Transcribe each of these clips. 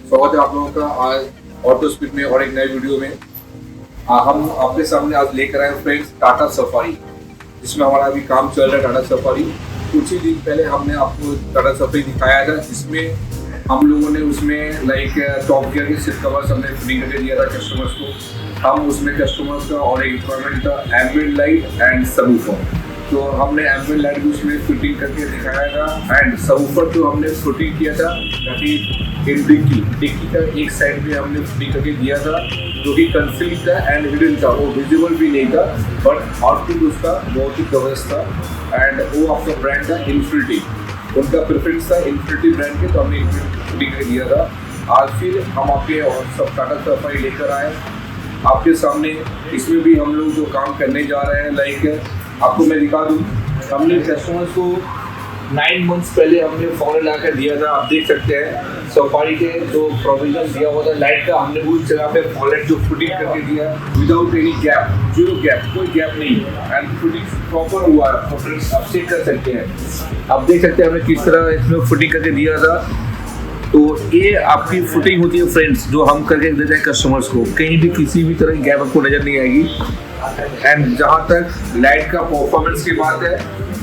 स्वागत है आप लोगों का आज ऑटो स्पीड में और एक नए वीडियो में। हम आपके सामने आज लेकर आए फ्रेंड्स टाटा सफारी, जिसमें हमारा अभी काम चल रहा है टाटा सफारी। कुछ ही दिन पहले हमने आपको टाटा सफारी दिखाया था, जिसमें हम लोगों ने उसमें टॉप गियर के सीट कवर्स हमने फिटिंग करके दिया था कस्टमर्स को। हम उसमें कस्टमर्स का और एक रिक्वायरमेंट था एम्बिएंट लाइट एंड सबवूफर, तो हमने एम्बिएंट लाइट भी उसमें फिटिंग करके दिखाया था एंड सबवूफर तो हमने फिटिंग किया था ताकि डिक्की का एक साइड में हमने फिटिंग करके दिया था, जो कि कंसील था एंड हिडन था, वो विजिबल भी नहीं था, बट आउटपुट उसका बहुत ही जबरदस्त था। एंड वो आपका ब्रांड था इन्फिनिटी, उनका प्रेफरेंस था इन्फिनिटी ब्रांड के, तो हमने फिटिंग करके दिया था। आज फिर हम आपके और सब टाटा सफारी लेकर आए आपके सामने। इसमें भी हम लोग जो काम करने जा रहे हैं आपको मैं दिखा दूँ, हमने कस्टमर्स को 9 मंथ्स पहले हमने फॉर्मूला ला कर दिया था। आप देख सकते हैं सफारी के जो प्रोविजन दिया हुआ था लाइट का, हमने उस जगह पे फॉलेट जो फिटिंग करके दिया without any gap, zero gap, कोई गैप नहीं है एंड फिटिंग प्रॉपर हुआ है। फ्रेंड्स आप चेक कर सकते हैं, आप देख सकते हैं हमने किस तरह इसमें फिटिंग करके दिया था। तो ये आपकी फिटिंग होती है फ्रेंड्स, जो हम करके देते हैं कस्टमर्स को, कहीं भी किसी भी तरह की गैप आपको नज़र नहीं आएगी। एंड जहाँ तक लाइट का परफॉर्मेंस की बात है,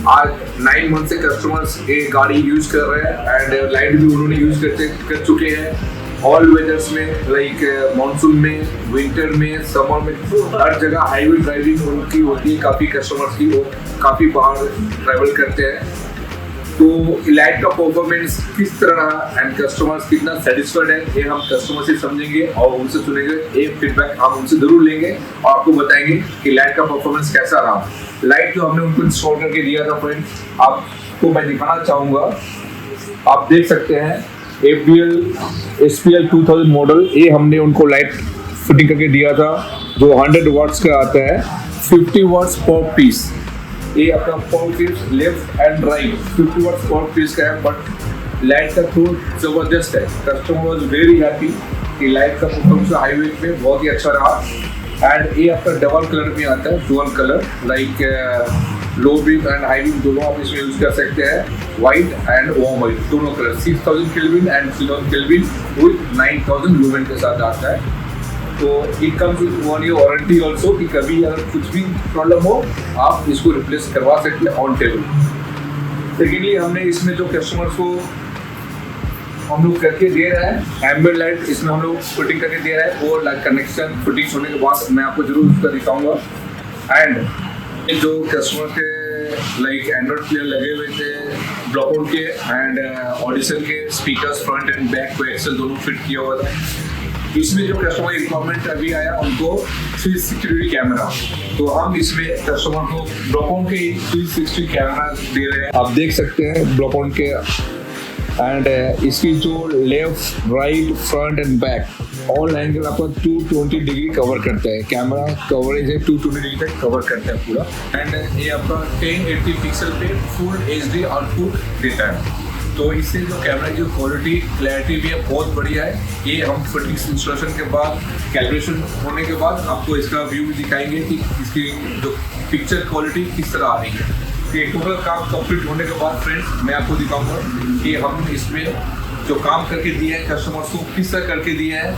आज 9 मंथ से कस्टमर्स ये गाड़ी यूज कर रहे हैं एंड लाइट भी उन्होंने यूज कर चुके हैं ऑल वेदर्स में, लाइक मानसून में, विंटर में, समर में, हर जगह हाईवे ड्राइविंग उनकी होती है। काफ़ी कस्टमर्स की वो काफ़ी बाहर ट्रैवल करते हैं, तो लाइट का परफॉर्मेंस किस तरह रहा एंड कस्टमर्स कितना सेटिस्फाइड है, ये हम कस्टमर से समझेंगे और उनसे सुनेंगे। एक फीडबैक हम उनसे जरूर लेंगे और आपको बताएंगे कि लाइट का परफॉर्मेंस कैसा रहा। लाइट जो हमने उनको इंस्टॉल करके दिया था फ्रेंड्स, आपको मैं दिखाना चाहूँगा। आप देख सकते हैं APL SPL 2000 मॉडल, ये हमने उनको लाइट फिटिंग करके दिया था, जो 100 वाट्स का आता है, 50 वाट्स पर पीस। ये आपका per piece left and right 50 watts per piece का है, बट लाइट का थ्रू जबरदस्त है। कस्टमर वॉज वेरी हैप्पी कि लाइट का परफॉर्मेंस हाईवे में बहुत ही अच्छा रहा। एंड ये आपका डबल कलर में आता है, dual colour, like low beam and high beam दोनों आप इसमें यूज कर सकते हैं, वाइट एंड वार्म वाइट दोनों colour, 6000 kelvin and 3000 kelvin with 9000 lumen के साथ आता है। तो it comes with 1 year warranty also, कि कभी अगर कुछ भी प्रॉब्लम हो आप इसको रिप्लेस करवा सकते हैं ऑन टेबल। सेकेंडली हमने इसमें जो कस्टमर्स को हम लोग करके दे रहे हैं एम्बिएंट लाइट, इसमें हम लोग फिटिंग करके दे रहे हैं, वो लाइट कनेक्शन फिटिंग होने के बाद मैं आपको जरूर उसका दिखाऊंगा। एंड जो कस्टमर के लाइक एंड्रॉइड प्लेयर लगे हुए थे ब्लॉकआउट के एंड ऑडिशन के स्पीकर्स फ्रंट एंड बैक को एक्सेल दोनों फिट किया हुआ था। इसमें जो कस्टमर रिक्वायरमेंट अभी आया उनको 360 कैमरा, तो हम इसमें कस्टमर को ब्लॉकआउट के 360 कैमरा दे रहे हैं। आप देख सकते हैं ब्लॉकआउट के एंड इसकी जो left right front end back all angle आपका 220 डिग्री कवर करता है, कैमरा कवरेज है 220 डिग्री तक कवर करता है पूरा। एंड ये आपका 1080 पिक्सल पे फुल HD आउटपुट देता है, तो इससे जो कैमरा की क्वालिटी क्लैरिटी भी है बहुत बढ़िया है। ये हम फिटिंग इंस्टॉलेशन के बाद कैलिब्रेशन होने के बाद आपको इसका व्यू भी दिखाएंगे कि इसकी जो पिक्चर क्वालिटी किस तरह आ रही है। ये टोटल काम कंप्लीट होने के बाद फ्रेंड्स मैं आपको दिखाऊंगा कि हम इसमें जो काम करके दिए हैं कस्टमर्स को किस तरह करके दिए हैं,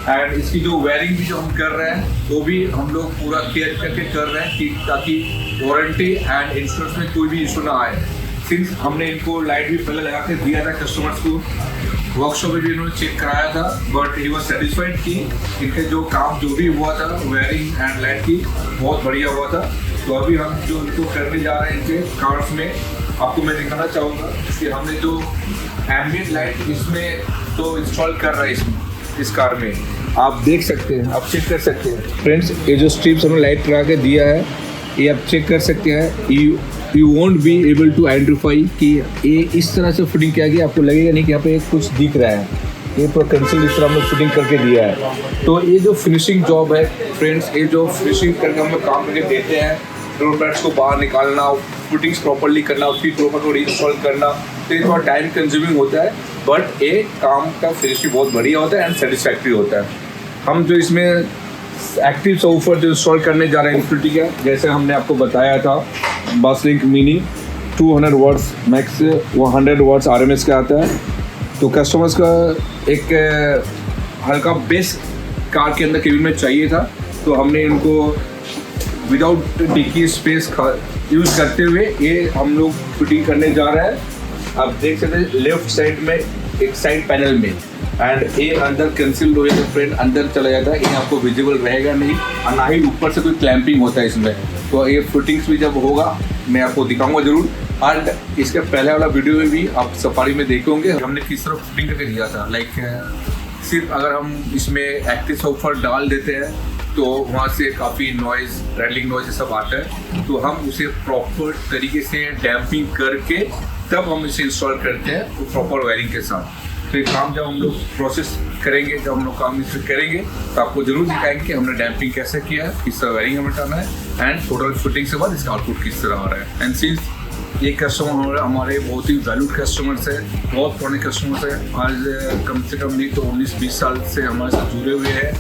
एंड इसकी जो वायरिंग भी जो हम कर रहे हैं वो भी हम लोग पूरा केयर करके कर रहे हैं कि ताकि वारंटी एंड इंश्योरेंस में कोई भी इशू ना आए। सिंस हमने इनको लाइट भी पहले लगा के दिया था कस्टमर्स को, वर्कशॉप में भी इन्होंने चेक कराया था, बट ही वॉज सेटिस्फाइड कि इनके जो काम जो भी हुआ था वायरिंग एंड लाइट की बहुत बढ़िया हुआ था। तो अभी हम जो इनको करने जा रहे हैं इनके कार्स में, आपको मैं दिखाना चाहूँगा कि हमने जो एम्बिएंट लाइट इसमें तो इंस्टॉल कर रहा है इसमें इस कार में, आप देख सकते हैं, आप चेक कर सकते हैं फ्रेंड्स। ये जो स्ट्रिप्स हमने लाइट लगा के दिया है ये आप चेक कर सकते हैं। You won't be able to identify कि ये इस तरह से फिटिंग किया गया, आपको लगेगा नहीं कि यहाँ पे कुछ दिख रहा है, ये पूरा कंसिल इस तरह हमने फिटिंग करके दिया है। तो ये जो फिनिशिंग जॉब है फ्रेंड्स, ये जो फिनिशिंग करके हम लोग काम करके देते हैं, रोड पैड्स को बाहर निकालना, फिटिंग्स प्रॉपर्ली करना, फिर प्रॉपर को रीइंस्टॉल करना, तो ये थोड़ा टाइम कंज्यूमिंग होता है, बट ये काम का फिनिशिंग बहुत बढ़िया होता है एंड सेटिस्फैक्ट्री होता है। हम जो इसमें एक्टिव सबवूफर जो इंस्टॉल करने जा रहे हैं इन्फिनिटी का, जैसे हमने आपको बताया था, बासलिंक मिनी 200 वाट्स मैक्स, वो 100 वाट्स RMS का आता है। तो कस्टमर्स का एक हल्का बेस कार के अंदर केबिन में चाहिए था, तो हमने इनको विदाउट डिक्की स्पेस यूज़ करते हुए ये हम लोग फिटिंग करने जा रहे हैं। आप देख सकते हैं लेफ्ट साइड में एक साइड पैनल में, एंड ये अंदर कंसील्ड हो जाता है फ्रेंड, अंदर चला जाता है, ये आपको विजिबल रहेगा नहीं, और ना ही ऊपर से कोई क्लैंपिंग होता है इसमें। तो ये फिटिंग्स भी जब होगा मैं आपको दिखाऊंगा जरूर। एंड इसके पहले वाला वीडियो में भी आप सफारी में देखोगे हमने किस तरह फिटिंग करके दिया था। लाइक सिर्फ अगर हम इसमें एक्टिव सॉफ्टवेयर डाल देते हैं तो वहाँ से काफ़ी नॉइज़, रैटलिंग नॉइज़ सब आता है, तो हम उसे प्रॉपर तरीके से डैम्पिंग करके तब हम इसे इंस्टॉल करते हैं प्रॉपर वायरिंग के साथ। तो ये काम जब हम लोग प्रोसेस करेंगे, जब हम लोग काम इसे करेंगे तो आपको जरूर दिखाएंगे कि हमने डैम्पिंग कैसे किया है, किस तरह वायरिंग हमें हटाना है, एंड टोटल फिटिंग से बाद इसका आउटपुट किस तरह आ रहा है। एंड सिंस ये कस्टमर हमारे बहुत ही वैल्यूड कस्टमर्स है, बहुत पुराने कस्टमर्स हैं, आज कम से कम नहीं तो 19-20 साल से हमारे साथ जुड़े हुए हैं,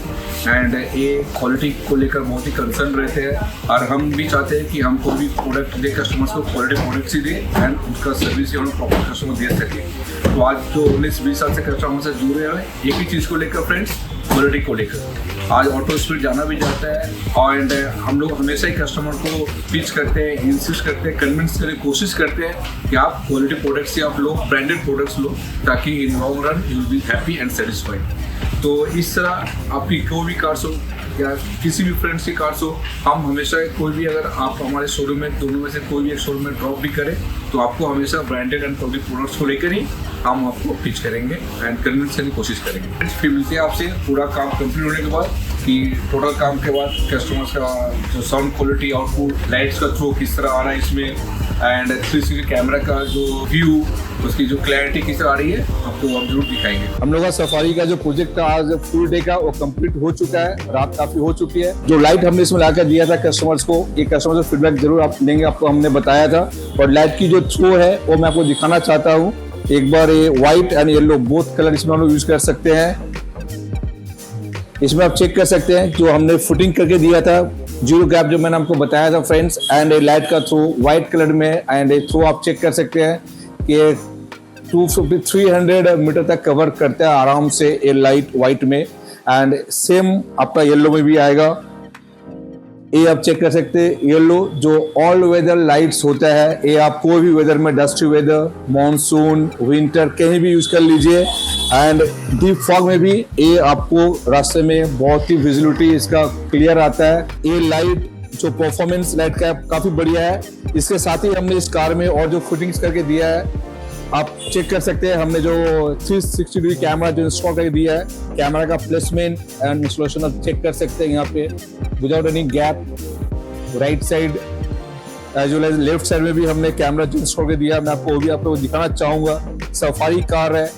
एंड ये क्वालिटी को लेकर बहुत ही कंसर्न रहते हैं, और हम भी चाहते हैं कि हमको भी प्रोडक्ट दे, कस्टमर्स को quality products he they and उनका सर्विस ही हम प्रॉपर कस्टमर दे सके। तो आज जो 19-20 साल से कस्टमर से जुड़े हुए एक ही चीज़ को लेकर फ्रेंड्स, क्वालिटी को लेकर। आज ऑटो स्पीड जाना भी जाता है, एंड हम लोग हमेशा ही कस्टमर को पिच करते हैं, इंसिस्ट करते हैं, कन्विंस करने की कोशिश करते हैं कि आप क्वालिटी प्रोडक्ट्स या आप लोग ब्रांडेड प्रोडक्ट्स लो, ताकि in long run you will be happy and satisfied. तो इस तरह आपकी कोई भी कार्स हो या किसी भी फ्रेंड्स की कार्स हो, हम हमेशा कोई भी, अगर आप हमारे शोरूम में दोनों में से कोई भी एक शोरूम में ड्रॉप भी करें तो आपको हमेशा ब्रांडेड एंड क्वालिटी प्रोडक्ट्स को लेकर ही हम आपको पिच करेंगे एंड कन्विंस करने की कोशिश करेंगे। फिर मिलते हैं आपसे पूरा काम कंप्लीट होने के बाद, कि टोटल काम के बाद कस्टमर्स का जो साउंड क्वालिटी, आउटपुट, लाइट्स का थ्रो किस तरह आ रहा है इसमें, एंड 360 कैमरा का जो व्यू, उसकी जो क्लैरिटी किस तरह आ रही है, आपको हम जरूर दिखाएंगे। हम लोग का सफारी का जो प्रोजेक्ट था आज फुल डे का वो कंप्लीट हो चुका है, रात काफी हो चुकी है। जो लाइट हमने इसमें लाकर दिया था कस्टमर्स को, ये कस्टमर से फीडबैक जरूर आप देंगे, आपको हमने बताया था। और लाइट की जो थ्रो है वो मैं आपको दिखाना चाहता हूँ एक बार। ये white and yellow both colour इसमें हम लोग यूज कर सकते हैं। इसमें आप चेक कर सकते हैं जो हमने फुटिंग करके दिया था, जीरो गैप जो मैंने आपको बताया था फ्रेंड्स, एंड लाइट का थ्रो व्हाइट कलर में, एंड थ्रो आप चेक कर सकते हैं कि 250-300 मीटर तक कवर करता है आराम से ये लाइट व्हाइट में, एंड सेम आपका येलो में भी आएगा। ये आप चेक कर सकते हैं येलो जो ऑल वेदर लाइट्स होता है, ये आप कोई भी वेदर में, डस्टी वेदर, मॉनसून, विंटर, कहीं भी यूज कर लीजिए। एंड डीप फॉग में भी ये आपको रास्ते में बहुत ही विजिबिलिटी इसका क्लियर आता है। ये लाइट जो परफॉर्मेंस लाइट का काफी बढ़िया है। इसके साथ ही हमने इस कार में और जो फिटिंग्स करके दिया है आप चेक कर सकते हैं। हमने जो 360 डिग्री कैमरा जो इंस्टॉल करके दिया है, कैमरा का प्लेसमेंट एंड इंस्टॉलेशन आप चेक कर सकते हैं यहाँ पे without any gap. Right side as well as left side में भी हमने कैमरा जो इंस्टॉल कर दिया, मैं आपको वो भी आपको दिखाना चाहूंगा। सफारी कार है,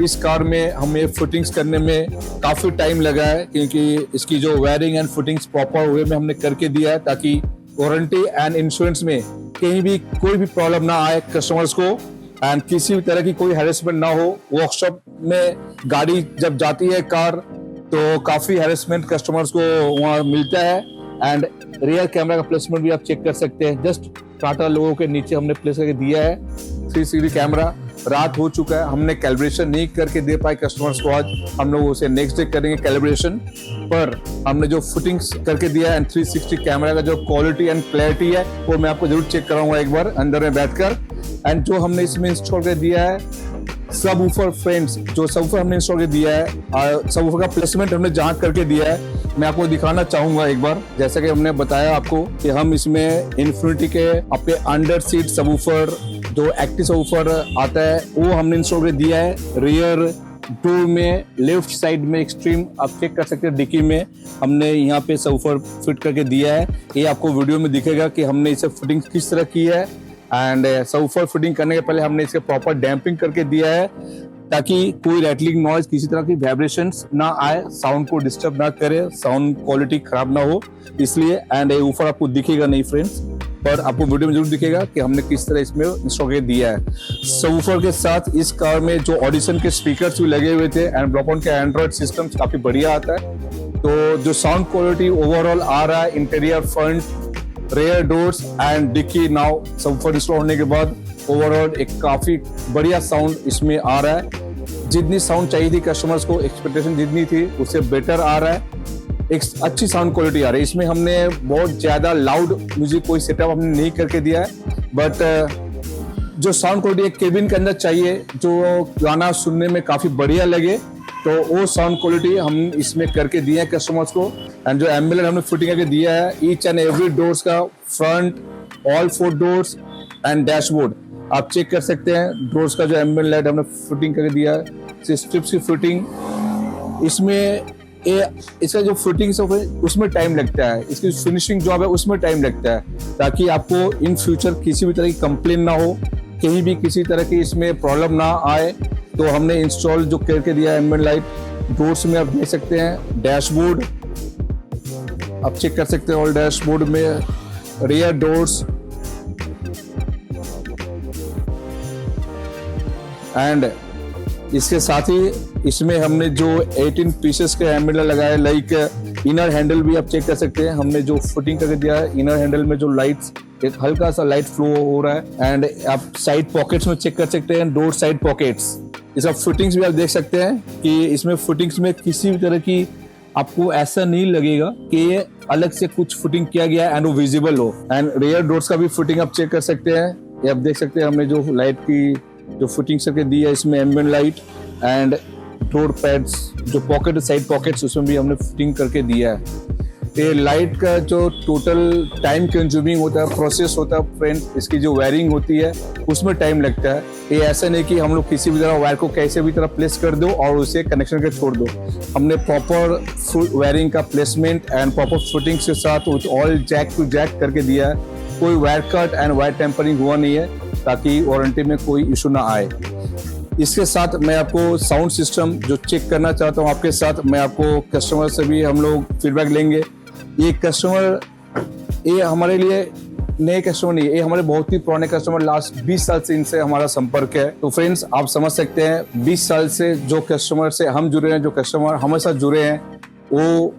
इस कार में हमें फिटिंग्स करने में काफी टाइम लगा है, क्योंकि इसकी जो wiring and fittings proper way में हमने करके दिया है, ताकि वारंटी एंड इंश्योरेंस में कहीं भी कोई भी प्रॉब्लम ना आए कस्टमर्स को, एंड किसी भी तरह की कोई हैरेसमेंट ना हो। वर्कशॉप में गाड़ी जब जाती है कार तो काफी हैरेसमेंट कस्टमर्स को वहाँ मिलता है। एंड रियर कैमरा का प्लेसमेंट भी आप चेक कर सकते हैं, जस्ट टाटा लोगों के नीचे हमने प्लेस करके दिया है 360 कैमरा। रात हो चुका है, हमने कैलिब्रेशन नहीं करके दे पाए कस्टमर्स को, आज हम लोग उसे नेक्स्ट डे करेंगे कैलिब्रेशन। पर हमने जो फिटिंग्स करके दिया है एंड 360 कैमरा का जो क्वालिटी एंड क्लैरिटी है वो मैं आपको जरूर चेक कराऊंगा एक बार अंदर में बैठकर। एंड जो हमने इसमें इंस्टॉल कर दिया है सब वूफर फ्रेंड्स, जो सब वूफर हमने इंस्टॉल कर दिया है, सब वूफर का प्लेसमेंट हमने जहाँ करके दिया है मैं आपको दिखाना चाहूंगा एक बार। जैसा कि हमने बताया आपको कि हम इसमें इन्फिनिटी के अपने अंडर सीट सब वूफर जो एक्टिव सब वूफर आता है वो हमने इंस्टॉल कर दिया है। रियर डोर में लेफ्ट साइड में एक्सट्रीम आप चेक कर सकते हैं, डिक्की में हमने यहाँ पे सब वूफर फिट करके दिया है। ये आपको वीडियो में दिखेगा कि हमने इसे फिटिंग किस तरह की है। एंड सबवूफर फिटिंग करने के पहले हमने इसके प्रॉपर डैम्पिंग करके दिया है, ताकि कोई रैटलिंग नॉइज, किसी तरह की वाइब्रेशंस ना आए, साउंड को डिस्टर्ब ना करे, साउंड क्वालिटी खराब ना हो इसलिए। एंड ये ऊपर आपको दिखेगा नहीं फ्रेंड्स, पर आपको वीडियो में जरूर दिखेगा कि हमने किस तरह इसमें इंस्टॉल करके दिया है। सबवूफर के साथ इस कार में जो ऑडिशन के स्पीकर्स भी लगे हुए थे एंड ब्लॉकऑन के एंड्रॉइड सिस्टम काफी बढ़िया आता है। तो जो साउंड क्वालिटी ओवरऑल आ रहा है, interior, front, rear doors and डिक्की नाउ सबवूफर इंस्टॉल होने के बाद ओवरऑल एक काफी बढ़िया साउंड इसमें आ रहा है। जितनी साउंड चाहिए थी कस्टमर्स को, एक्सपेक्टेशन जितनी थी उससे बेटर आ रहा है, एक अच्छी साउंड क्वालिटी आ रही है। इसमें हमने बहुत ज़्यादा लाउड म्यूजिक कोई सेटअप हमने नहीं करके दिया है, बट जो साउंड क्वालिटी एक केबिन के अंदर चाहिए, जो गाना सुनने में काफ़ी बढ़िया लगे, तो वो साउंड क्वालिटी हम इसमें करके दिए हैं कस्टमर्स को। एंड जो एम्बुलेंस हमने फिटिंग करके दिया है, ईच एंड एवरी डोर्स का front, all 4 doors and dashboard आप चेक कर सकते हैं। डोर्स का जो एम्बुलेंस लाइट हमने फिटिंग करके दिया है, स्ट्रिप्स की फिटिंग, इसमें इसका जो फिटिंग सब है उसमें टाइम लगता है, इसकी फिनिशिंग जॉब है उसमें टाइम लगता है, ताकि आपको इन फ्यूचर किसी भी तरह की कंप्लेन ना हो, कहीं भी किसी तरह की इसमें प्रॉब्लम ना आए। तो हमने इंस्टॉल जो करके दिया है एम्बिएंट लाइट, डोर्स में आप देख सकते हैं, डैशबोर्ड आप चेक कर सकते हैं, ऑल डैशबोर्ड में रियर डोर्स एंड इसके साथ ही इसमें हमने जो 18 पीसेस के एम्बिएंट लगाए, लाइक इनर हैंडल भी आप चेक कर सकते हैं, हमने जो फिटिंग करके दिया है इनर हैंडल में जो लाइट्स, एक हल्का सा लाइट फ्लो हो रहा है। एंड आप साइड पॉकेट्स में चेक कर सकते हैं, डोर साइड पॉकेट्स, इसका फिटिंग्स भी आप देख सकते हैं कि इसमें फिटिंग्स में किसी भी तरह की आपको ऐसा नहीं लगेगा कि ये अलग से कुछ फिटिंग किया गया है एंड वो विजिबल हो। एंड रियर डोर्स का भी फिटिंग आप चेक कर सकते हैं, ये आप देख सकते हैं हमने जो लाइट की जो फिटिंग करके दी है, इसमें ambient light and door pads, जो पॉकेट साइड पॉकेट्स, उसमें भी हमने फिटिंग करके दिया है। ये लाइट का जो टोटल टाइम कंज्यूमिंग होता है, प्रोसेस होता है फ्रेंड, इसकी जो वायरिंग होती है उसमें टाइम लगता है। ये ऐसा नहीं कि हम लोग किसी भी तरह वायर को कैसे भी तरह प्लेस कर दो और उसे कनेक्शन के छोड़ दो। हमने प्रॉपर वायरिंग का प्लेसमेंट एंड प्रॉपर फिटिंग्स के साथ ऑल जैक टू जैक करके दिया है। कोई wire cut and wire tampering हुआ नहीं है, ताकि वारंटी में कोई इशू ना आए। इसके साथ मैं आपको साउंड सिस्टम जो चेक करना चाहता हूँ आपके साथ, मैं आपको कस्टमर से भी हम लोग फीडबैक लेंगे। ये कस्टमर, ये हमारे लिए नए कस्टमर नहीं है, ये हमारे बहुत ही पुराने कस्टमर, लास्ट 20 साल से इनसे हमारा संपर्क है। तो फ्रेंड्स आप समझ सकते हैं 20 साल से जो कस्टमर से हम जुड़े हैं, जो कस्टमर हमारे साथ जुड़े हैं, वो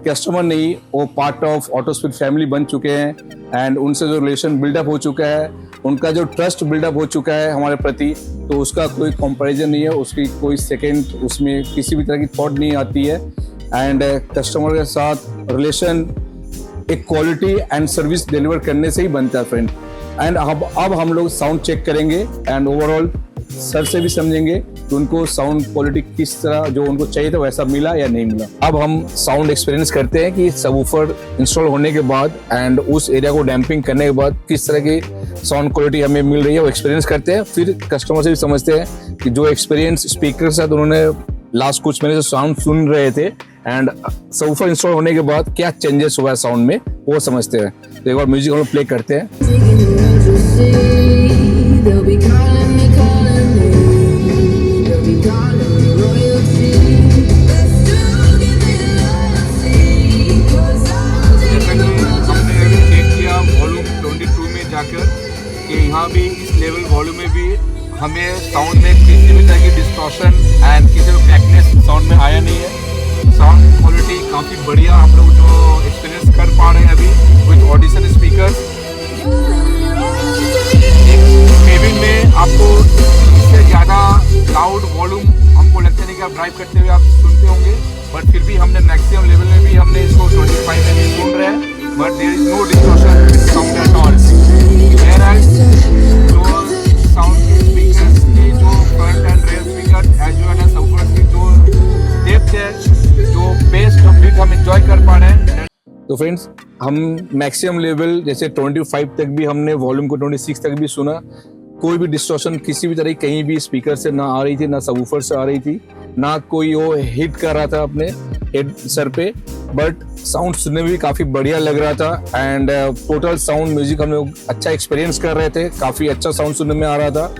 कस्टमर नहीं, वो पार्ट ऑफ ऑटोस्पीड फैमिली बन चुके हैं। एंड उनसे जो रिलेशन बिल्डअप हो चुका है, उनका जो ट्रस्ट बिल्डअप हो चुका है हमारे प्रति, तो उसका कोई कंपैरिजन नहीं है, उसकी कोई सेकंड उसमें किसी भी तरह की थॉट नहीं आती है। एंड कस्टमर के साथ रिलेशन एक क्वालिटी एंड सर्विस डिलीवर करने से ही बनता है फ्रेंड। एंड अब हम लोग साउंड चेक करेंगे एंड ओवरऑल सर से भी समझेंगे कि उनको साउंड क्वालिटी किस तरह जो उनको चाहिए था वैसा मिला या नहीं मिला। अब हम साउंड एक्सपीरियंस करते हैं कि सबवूफर इंस्टॉल होने के बाद एंड उस एरिया को डैम्पिंग करने के बाद किस तरह की साउंड क्वालिटी हमें मिल रही है, वो एक्सपीरियंस करते हैं। फिर कस्टमर से भी समझते हैं कि जो एक्सपीरियंस स्पीकर के साथ उन्होंने लास्ट कुछ महीने से साउंड सुन रहे थे एंड सबवूफर इंस्टॉल होने के बाद क्या चेंजेस हुआ है साउंड में, वो समझते हैं। तो एक बार म्यूजिक हम लोग प्ले करते हैं। यहाँ भी इस लेवल वॉल्यूम में भी हमें साउंड में किसी भी तरह की डिस्टॉर्शन एंड किसी भी ब्लैकनेस साउंड में आया नहीं है। साउंड क्वालिटी काफ़ी बढ़िया हम लोग जो एक्सपीरियंस कर पा रहे हैं अभी विद ऑडिशन स्पीकर। केबिन में आपको इससे ज़्यादा लाउड वॉल्यूम हमको लगता नहीं कि आप ड्राइव करते हुए आप सुनते होंगे, बट फिर भी हमने मैक्सिमम लेवल में भी हमने इसको 25 में भी सुन रहे हैं, but there is no distortion with sound at all. जो साउंड स्पीकर्स की जो front and rear speaker as well as subwoofer की जो डेप्थ है, जो बेस कंप्लीट हम एंजॉय कर पा रहे हैं। तो फ्रेंड्स हम मैक्सिमम लेवल जैसे 25 तक भी हमने वॉल्यूम को 26 तक भी सुना, कोई भी डिस्टॉर्शन किसी भी तरह की कहीं भी स्पीकर से ना आ रही थी, ना सबवूफर से आ रही थी, ना कोई वो हिट कर रहा था अपने हेड सर पे, बट साउंड सुनने में भी काफ़ी बढ़िया लग रहा था। एंड टोटल साउंड म्यूजिक हम लोग अच्छा एक्सपीरियंस कर रहे थे, काफ़ी अच्छा साउंड सुनने में आ रहा था।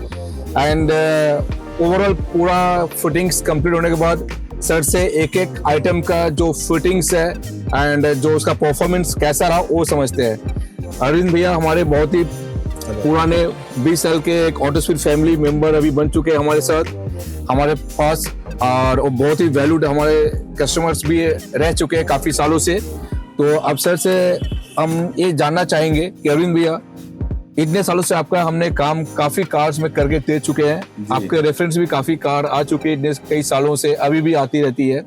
एंड ओवरऑल पूरा फिटिंग्स कंप्लीट होने के बाद सर से एक एक आइटम का जो फिटिंग्स है एंड जो उसका परफॉर्मेंस कैसा रहा वो समझते हैं। अरविंद भैया हमारे बहुत ही पुराने 20 साल के एक ऑटोस्पीड फैमिली मेंबर अभी बन चुके हैं हमारे साथ, हमारे पास, और वो बहुत ही वैल्यूड हमारे कस्टमर्स भी रह चुके हैं काफ़ी सालों से। तो अब सर से हम ये जानना चाहेंगे कि अरविंद भैया इतने सालों से आपका हमने काम काफी कार्स में करके दे चुके हैं, आपके रेफरेंस भी काफी कार आ चुके हैं इतने कई सालों से, अभी भी आती रहती है।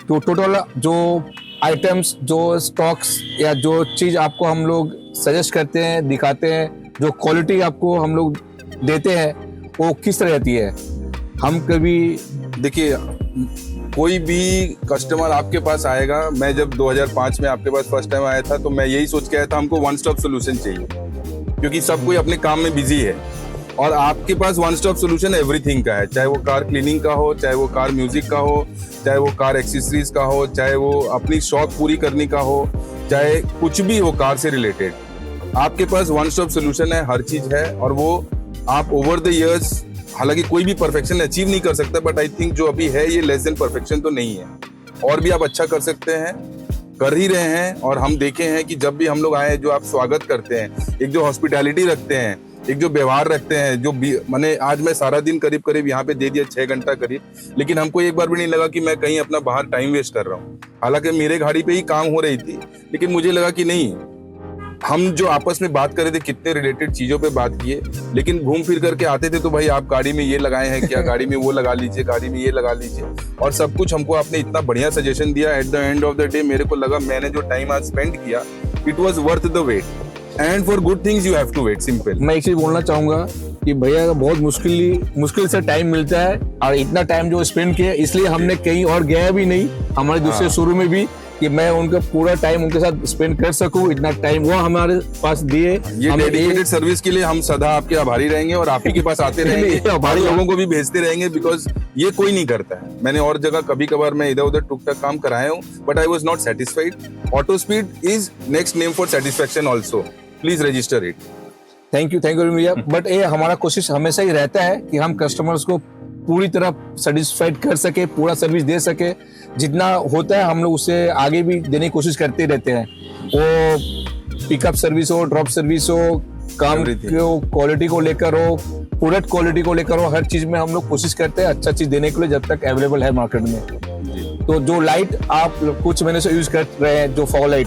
तो टोटल जो आइटम्स, जो स्टॉक्स या जो चीज आपको हम लोग सजेस्ट करते हैं, दिखाते हैं, जो क्वालिटी आपको हम लोग देते हैं, वो किस तरह रहती है? हम कभी देखिए, कोई भी कस्टमर आपके पास आएगा, मैं जब 2005 में आपके पास फर्स्ट टाइम आया था तो मैं यही सोच के आया था हमको वन स्टॉप सोल्यूशन चाहिए, क्योंकि सब कोई अपने काम में बिजी है और आपके पास वन स्टॉप सोल्यूशन एवरीथिंग का है, चाहे वो कार क्लीनिंग का हो, चाहे वो कार म्यूजिक का हो, चाहे वो कार एक्सेसरीज का हो, चाहे वो अपनी शौक पूरी करने का हो, चाहे कुछ भी हो कार से रिलेटेड, आपके पास वन स्टॉप सोल्यूशन है, हर चीज है। और वो आप ओवर द इयर्स, हालांकि कोई भी परफेक्शन अचीव नहीं कर सकता, बट आई थिंक जो अभी है ये लेस देन परफेक्शन तो नहीं है, और भी आप अच्छा कर सकते हैं, कर ही रहे हैं। और हम देखे हैं कि जब भी हम लोग आए, जो आप स्वागत करते हैं, एक जो हॉस्पिटैलिटी रखते हैं, एक जो व्यवहार रखते हैं, जो मैंने आज मैं सारा दिन करीब करीब यहाँ पे दे दिया 6 घंटा करीब, लेकिन हमको एक बार भी नहीं लगा कि मैं कहीं अपना बाहर टाइम वेस्ट कर रहा हूँ। हालांकि मेरे गाड़ी पे ही काम हो रही थी, लेकिन मुझे लगा कि नहीं, हम जो आपस में बात कर रहे थे, कितने रिलेटेड चीजों पे बात किए, लेकिन घूम फिर करके आते थे तो भाई आप गाड़ी में ये लगाए हैं क्या, गाड़ी में वो लगा लीजिए, गाड़ी में ये लगा लीजिए, और सब कुछ हमको आपने इतना बढ़िया सजेशन दिया। At the end of the day मेरे को लगा मैंने जो टाइम आज स्पेंड किया, it was worth the wait, and for good things you have to wait, simple. मैं एक चीज बोलना चाहूंगा कि भैया बहुत मुश्किल से टाइम मिलता है, और इतना टाइम जो स्पेंड किया, इसलिए हमने कहीं और गया भी नहीं, हमारे दूसरे शुरू में भी, कि मैं उनका पूरा टाइम उनके साथ स्पेंड कर सकूं, इतना टाइम वो हमारे पास दिए। ये डेडिकेटेड सर्विस के लिए हम सदा आपके आभारी रहेंगे और आप ही के पास आते रहेंगे, आभारी लोगों को भी भेजते रहेंगे, बिकॉज ये कोई नहीं करता है। मैंने और जगह कभी कभार मैं इधर उधर टुक टक काम कराया हूँ, but I was not satisfied. Auto speed is next name for satisfaction also, please register it. Thank you भैया। बट ये हमारा कोशिश हमेशा ही रहता है कि हम कस्टमर्स को पूरी तरह सेटिस्फाइड कर सके, पूरा सर्विस दे सके, जितना होता है हम लोग उससे आगे भी देने की कोशिश करते रहते हैं। वो पिकअप सर्विस हो, ड्रॉप सर्विस हो, काम को क्वालिटी को लेकर हो, प्रोडक्ट क्वालिटी को लेकर हो, हर चीज में हम लोग कोशिश करते हैं अच्छा चीज देने के लिए, जब तक अवेलेबल है मार्केट में। तो जो लाइट आप कुछ महीने से यूज कर रहे हैं, जो फॉग लाइट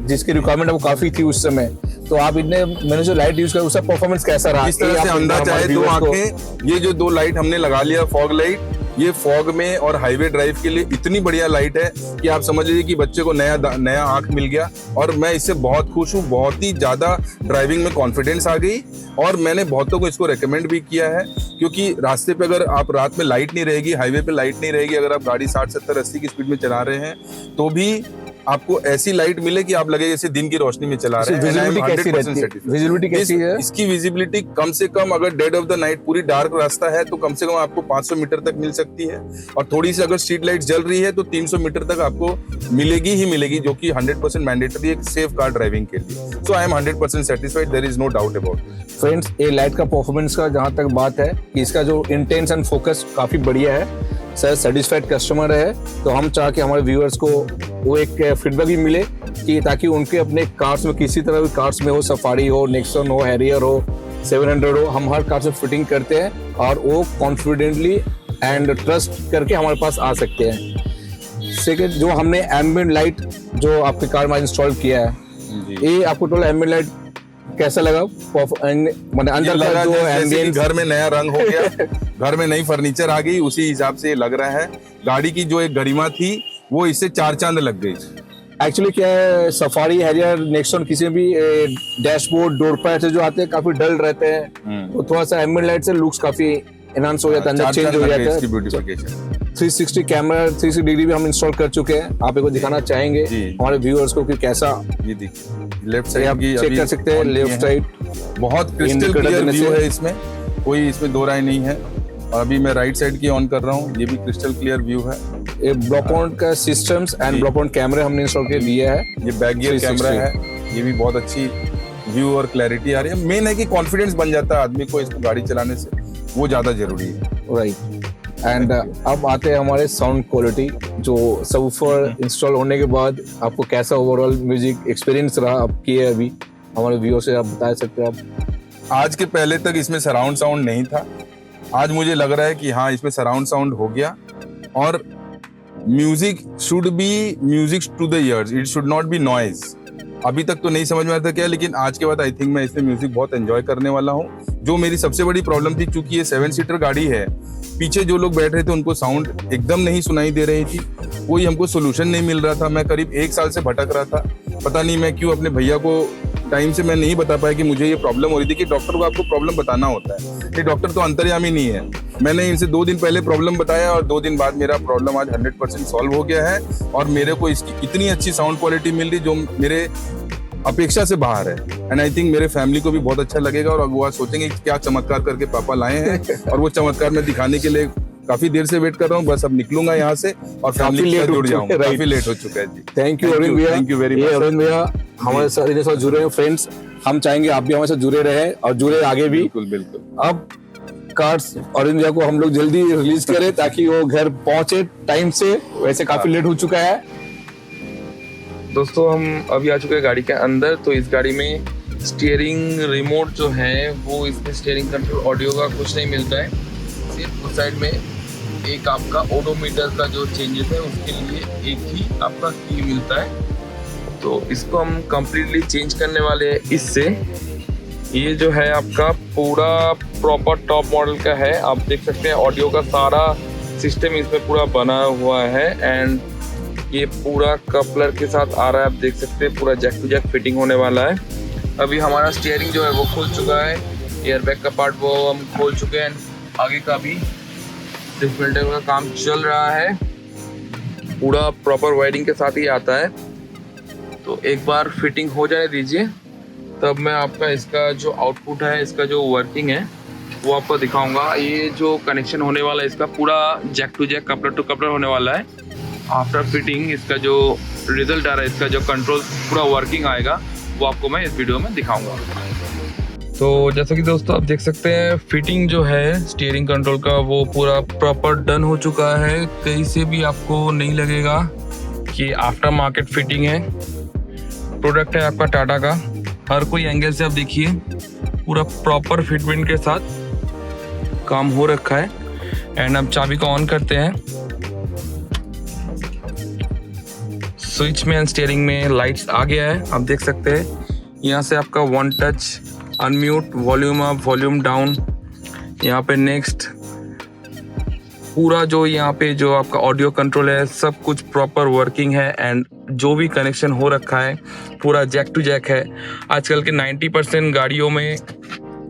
जिसकी रिक्वायरमेंट वो काफी थी उस समय, तो आप इतने मैंने जो लाइट यूज कर उसका परफॉर्मेंस कैसा रहा? इस तरह से अंदाजा है, 2 आंखें, ये जो 2 लाइट हमने लगा लिया फॉग लाइट, ये फॉग में और हाईवे ड्राइव के लिए इतनी बढ़िया लाइट है कि आप समझ लीजिए कि बच्चे को नया आंख मिल गया, और मैं इससे बहुत खुश हूँ। बहुत ही ज्यादा ड्राइविंग में कॉन्फिडेंस आ गई, और मैंने बहुतों को इसको रेकमेंड भी किया है, क्योंकि रास्ते पे अगर आप रात में लाइट नहीं रहेगी, हाईवे पे लाइट नहीं रहेगी, अगर आप गाड़ी 60, 70, 80 की स्पीड में चला रहे हैं, तो भी आपको ऐसी लाइट मिले कि आप लगे जैसे दिन की रोशनी में चला रहे हैं। विजिबिलिटी कैसी है? इसकी विजिबिलिटी कम से कम, अगर डेड ऑफ द नाइट पूरी डार्क रास्ता है तो कम से कम आपको 500 मीटर तक मिल सकती है, और थोड़ी सी अगर स्ट्रीट लाइट जल रही है तो 300 मीटर तक आपको मिलेगी ही मिलेगी, जो कि 100% मैंडेटरी है सेफ कार ड्राइविंग के लिए। So I am 100% satisfied, there is no doubt about. Friends, ये लाइट का परफॉर्मेंस का जहां तक बात है कि इसका जो इंटेंस एंड फोकस काफी बढ़िया है, सर सेटिस्फाइड कस्टमर है, तो हम चाह के हमारे व्यूअर्स को वो एक फीडबैक भी मिले कि ताकि उनके अपने कार्स में किसी तरह भी कार्स में हो, सफारी हो, नेक्सन हो, हैरियर हो, 700 हो, हम हर कार से फिटिंग करते हैं और वो कॉन्फिडेंटली एंड ट्रस्ट करके हमारे पास आ सकते हैं। सेकेंड, जो हमने एम्बिएंट लाइट जो आपके कार में इंस्टॉल किया है, ये आपको टोटल एम्बिएंट लाइट कैसा लगा? अंदर का जो एम्बिएंट, घर में नया रंग हो गया, घर में नई फर्नीचर आ गई, उसी हिसाब से लग रहा है। गाड़ी की जो एक गरिमा थी वो इससे 4 चांद लग गई। एक्चुअली क्या है, सफारी, हैरियर, नेक्सॉन किसी भी डैशबोर्ड, डोर पैड जो आते हैं काफी डल रहते हैं, तो थोड़ा सा एम्बिएंट लाइट से लुक्स काफी एनहांस हो जाता है, अंदर चेंज हो जाता है। 360 कैमरा 360 डिग्री भी हम इंस्टॉल कर चुके हैं, आप एक दिखाना चाहेंगे हमारे व्यूअर्स को कि कैसा? ये देखिए लेफ्ट साइड की चेक कर सकते हैं, लेफ्ट साइड बहुत क्रिस्टल क्लियर व्यू है, इसमें कोई इसमें दो राय नहीं है। और अभी मैं राइट साइड की ऑन कर रहा हूँ, ये भी क्रिस्टल क्लियर व्यू है। ये ब्लॉक पॉइंट का सिस्टम्स एंड ब्लॉक पॉइंट कैमरे हमने इंस्टॉल कर दिया है। ये बैक गियर कैमरा है, ये भी बहुत अच्छी व्यू और क्लैरिटी आ रही है। मेन है कि कॉन्फिडेंस बन जाता है आदमी को इसको गाड़ी चलाने से, वो ज्यादा जरूरी है। राइट। एंड अब आते हैं हमारे साउंड क्वालिटी, जो सबवूफर इंस्टॉल होने के बाद आपको कैसा ओवरऑल म्यूजिक एक्सपीरियंस रहा आपकी है, अभी हमारे व्यूअर से आप बता सकते हैं आप? आज के पहले तक इसमें सराउंड साउंड नहीं था, आज मुझे लग रहा है कि हाँ इसमें सराउंड साउंड हो गया। और music should be music to the ears, it should not be noise. अभी तक तो नहीं समझ में आता क्या, लेकिन आज के बाद आई थिंक मैं इसमें म्यूजिक बहुत एंजॉय करने वाला हूँ। जो मेरी सबसे बड़ी प्रॉब्लम थी, क्योंकि ये 7 सीटर गाड़ी है, पीछे जो लोग बैठ रहे थे उनको साउंड एकदम नहीं सुनाई दे रही थी, कोई हमको सोल्यूशन नहीं मिल रहा था। मैं करीब 1 साल से भटक रहा था, पता नहीं मैं क्यों अपने भैया को टाइम से मैं नहीं बता पाया कि मुझे ये प्रॉब्लम हो रही थी, कि डॉक्टर को आपको प्रॉब्लम बताना होता है, ये डॉक्टर तो अंतर्यामी नहीं है। मैंने इनसे 2 दिन पहले प्रॉब्लम बताया और 2 दिन बाद मेरा प्रॉब्लम आज 100% सॉल्व हो गया है और मेरे को इसकी इतनी अच्छी साउंड क्वालिटी मिल रही जो मेरे अपेक्षा से बाहर है। एंड आई थिंक मेरे फैमिली को भी बहुत अच्छा लगेगा और वो आज सोचेंगे कि क्या चमत्कार करके पापा लाए हैं और वो चमत्कार मैं दिखाने के लिए काफी देर से वेट कर रहा हूँ। बस अब निकलूंगा यहाँ से और फैमिली के साथ जुड़ जाऊंगा। काफी लेट हो चुका है जी। थैंक यू अरविंद भैया, thank you very much. Arvind भैया हमारे साथ इतने साथ जुड़े हैं फ्रेंड्स, हम चाहेंगे आप भी हमारे साथ जुड़े रहे और जुड़े आगे भी। बिल्कुल बिल्कुल। अब कार्ड्स अरविंद भैया को हम लोग जल्दी रिलीज करें ताकि वो घर पहुंचे टाइम से, वैसे काफी लेट हो चुका है। दोस्तों हम अभी आ चुके हैं गाड़ी के अंदर। तो इस गाड़ी में स्टीयरिंग रिमोट जो है वो, इसमें स्टीयरिंग कंट्रोल ऑडियो का कुछ नहीं मिलता है, सिर्फ उस साइड में एक आपका ओडोमीटर का जो चेंजेस है उसके लिए एक ही आपका की मिलता है। तो इसको हम कम्प्लीटली चेंज करने वाले हैं इससे। ये जो है आपका पूरा प्रॉपर टॉप मॉडल का है, आप देख सकते हैं ऑडियो का सारा सिस्टम इसमें पूरा बना हुआ है एंड ये पूरा कपलर के साथ आ रहा है, आप देख सकते हैं पूरा जैक टू जैक फिटिंग होने वाला है। अभी हमारा स्टीयरिंग जो है वो खुल चुका है, एयरबैग का पार्ट वो हम खोल चुके हैं, आगे का भी डिफरेंटर का काम चल रहा है, पूरा प्रॉपर वायरिंग के साथ ही आता है। तो एक बार फिटिंग हो जाने दीजिए, तब मैं आपका इसका जो आउटपुट है, इसका जो वर्किंग है वो आपको दिखाऊंगा। ये जो कनेक्शन होने वाला है इसका पूरा jack to jack coupler to coupler होने वाला है। आफ्टर फिटिंग इसका जो रिजल्ट आ रहा है, इसका जो कंट्रोल पूरा वर्किंग आएगा वो आपको मैं इस वीडियो में दिखाऊंगा। तो जैसा कि दोस्तों आप देख सकते हैं फिटिंग जो है स्टीयरिंग कंट्रोल का वो पूरा प्रॉपर डन हो चुका है, कहीं से भी आपको नहीं लगेगा कि आफ्टर मार्केट फिटिंग है। प्रोडक्ट है आपका टाटा का, हर कोई एंगल से आप देखिए पूरा प्रॉपर फिटमेंट के साथ काम हो रखा है। एंड अब चाबी को ऑन करते हैं, स्विच में एंड स्टीयरिंग में लाइट्स आ गया है, आप देख सकते हैं। यहाँ से आपका 1 touch unmute, volume up, volume down, यहाँ पे नेक्स्ट, पूरा जो यहाँ पे जो आपका ऑडियो कंट्रोल है सब कुछ प्रॉपर वर्किंग है। एंड जो भी कनेक्शन हो रखा है पूरा जैक टू जैक है। आजकल के 90% गाड़ियों में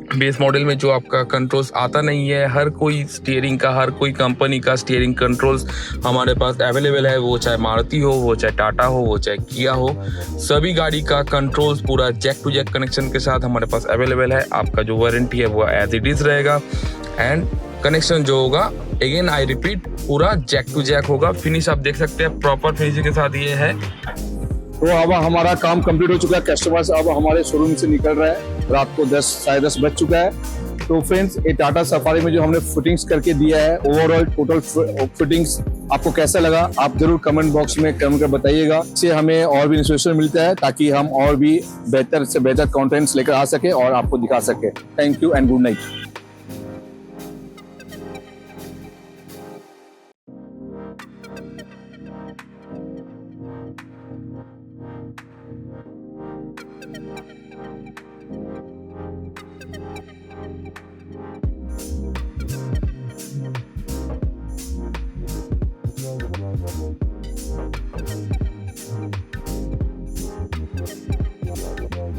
बेस मॉडल में जो आपका कंट्रोल्स आता नहीं है, हर कोई स्टीयरिंग का, हर कोई कंपनी का स्टीयरिंग कंट्रोल्स हमारे पास अवेलेबल है, वो चाहे मारुति हो, वो चाहे टाटा हो, वो चाहे किया हो, सभी गाड़ी का कंट्रोल्स पूरा जैक टू जैक कनेक्शन के साथ हमारे पास अवेलेबल है। आपका जो वारंटी है वो एज इट इज़ रहेगा एंड कनेक्शन जो होगा अगेन आई रिपीट पूरा जैक टू जैक होगा। फिनिश आप देख सकते हैं प्रॉपर फिनिशिंग के साथ ये है। तो अब हमारा काम कंप्लीट हो चुका है, कस्टमर्स अब हमारे शोरूम से निकल रहा है, रात को 10 साढ़े 10 बज चुका है। तो फ्रेंड्स ये टाटा सफारी में जो हमने फिटिंग्स करके दिया है, ओवरऑल टोटल फिटिंग्स आपको कैसा लगा आप जरूर कमेंट बॉक्स में कमेंट कर बताइएगा। इससे हमें और भी इंस्पिरेशन मिलता है ताकि हम और भी बेहतर से बेहतर कंटेंट्स लेकर आ सके और आपको दिखा सके। Thank you and good night.